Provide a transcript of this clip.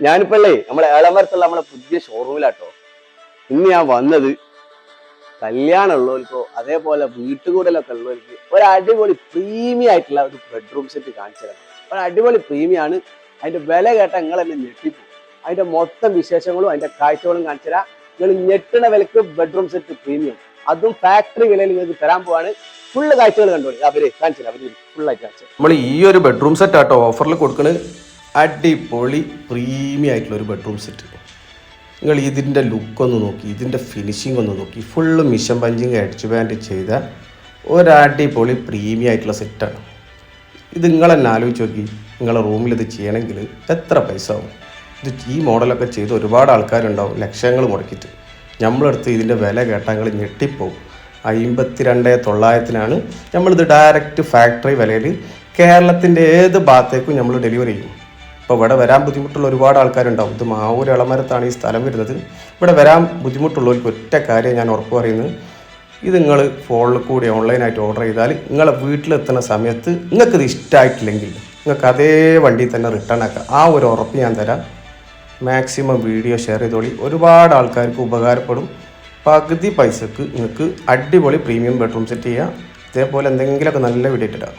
ഞാനിപ്പോഴേ നമ്മളെ ഏളമരത്തുള്ള നമ്മളെ പുതിയ ഷോറൂമിലാട്ടോ. ഇന്ന് ഞാൻ വന്നത് കല്യാണമുള്ളവർക്കോ അതേപോലെ വീട്ടുകൂടലൊക്കെ ഉള്ളവർക്ക് ഒരു അടിപൊളി പ്രീമിയം ആയിട്ടുള്ള ഒരു ബെഡ്റൂം സെറ്റ് കാണിച്ചു തരാം. ഒരു അടിപൊളി പ്രീമിയം ആണ്. അതിന്റെ വില കേട്ട നിങ്ങൾ എന്നെ ഞെട്ടിപ്പോ. അതിന്റെ മൊത്തം വിശേഷങ്ങളും അതിന്റെ കാഴ്ചകളും കാണിച്ചു തരാം. നിങ്ങൾ ഞെട്ടണ വിലക്ക് ബെഡ്റൂം സെറ്റ് പ്രീമിയം, അതും ഫാക്ടറി വിലയിൽ നിങ്ങൾക്ക് തരാൻ പോവാണ്. ഫുള്ള് കാഴ്ചകൾ കണ്ടോളി. അവര് കാണിച്ചു തരാം. അവര് ഫുള്ളായിട്ട് കാണിച്ചു തരാം. നമ്മൾ ഈ ഒരു ബെഡ്റൂം സെറ്റ് ആട്ടോ ഓഫറിൽ കൊടുക്കുന്നത്. അടിപൊളി പ്രീമിയം ആയിട്ടുള്ള ഒരു ബെഡ്റൂം സെറ്റ്. നിങ്ങൾ ഇതിൻ്റെ ലുക്കൊന്ന് നോക്കി, ഇതിൻ്റെ ഫിനിഷിംഗ് ഒന്ന് നോക്കി. ഫുള്ള് മിഷൻ പഞ്ചിങ് അടിച്ച് ബാൻഡ് ചെയ്ത ഒരടിപൊളി പ്രീമിയം ആയിട്ടുള്ള സെറ്റാണ് ഇത്. നിങ്ങൾ തന്നെ ആലോചിച്ച് നോക്കി, നിങ്ങളെ റൂമിൽ ഇത് ചെയ്യണമെങ്കിൽ എത്ര പൈസ ആവും? ഇത് ഈ മോഡലൊക്കെ ചെയ്ത് ഒരുപാട് ആൾക്കാരുണ്ടാവും ലക്ഷങ്ങൾ മുടക്കിയിട്ട്. നമ്മളെടുത്ത് ഇതിൻ്റെ വില കേട്ടാൽ നിങ്ങൾ ഞെട്ടിപ്പോവും. 52,900 നമ്മളിത് ഡയറക്റ്റ് ഫാക്ടറി വിലയിൽ കേരളത്തിൻ്റെ ഏത് ഭാഗത്തേക്കും നമ്മൾ ഡെലിവറി ചെയ്യും. ഇപ്പോൾ ഇവിടെ വരാൻ ബുദ്ധിമുട്ടുള്ള ഒരുപാട് ആൾക്കാരുണ്ടാവും. ഇത് മാവൂർ എളമരത്താണ് ഈ സ്ഥലം വരുന്നത്. ഇവിടെ വരാൻ ബുദ്ധിമുട്ടുള്ളവർക്ക് ഒറ്റ കാര്യം ഞാൻ ഉറപ്പ് പറയുന്നത്, ഇത് നിങ്ങൾ ഫോണിൽ കൂടി ഓൺലൈനായിട്ട് ഓർഡർ ചെയ്താൽ നിങ്ങളെ വീട്ടിലെത്തുന്ന സമയത്ത് നിങ്ങൾക്കിത് ഇഷ്ടമായിട്ടില്ലെങ്കിൽ നിങ്ങൾക്ക് അതേ വണ്ടിയിൽ തന്നെ റിട്ടേൺ ആക്കാം. ആ ഒരു ഉറപ്പ് ഞാൻ തരാം. മാക്സിമം വീഡിയോ ഷെയർ ചെയ്തോളി. ഒരുപാട് ആൾക്കാർക്ക് ഉപകാരപ്പെടും. പകുതി പൈസക്ക് നിങ്ങൾക്ക് അടിപൊളി പ്രീമിയം ബെഡ്റൂം സെറ്റ് ചെയ്യാം. ഇതേപോലെ എന്തെങ്കിലുമൊക്കെ നല്ല വീഡിയോ ഇട്ടിടാം.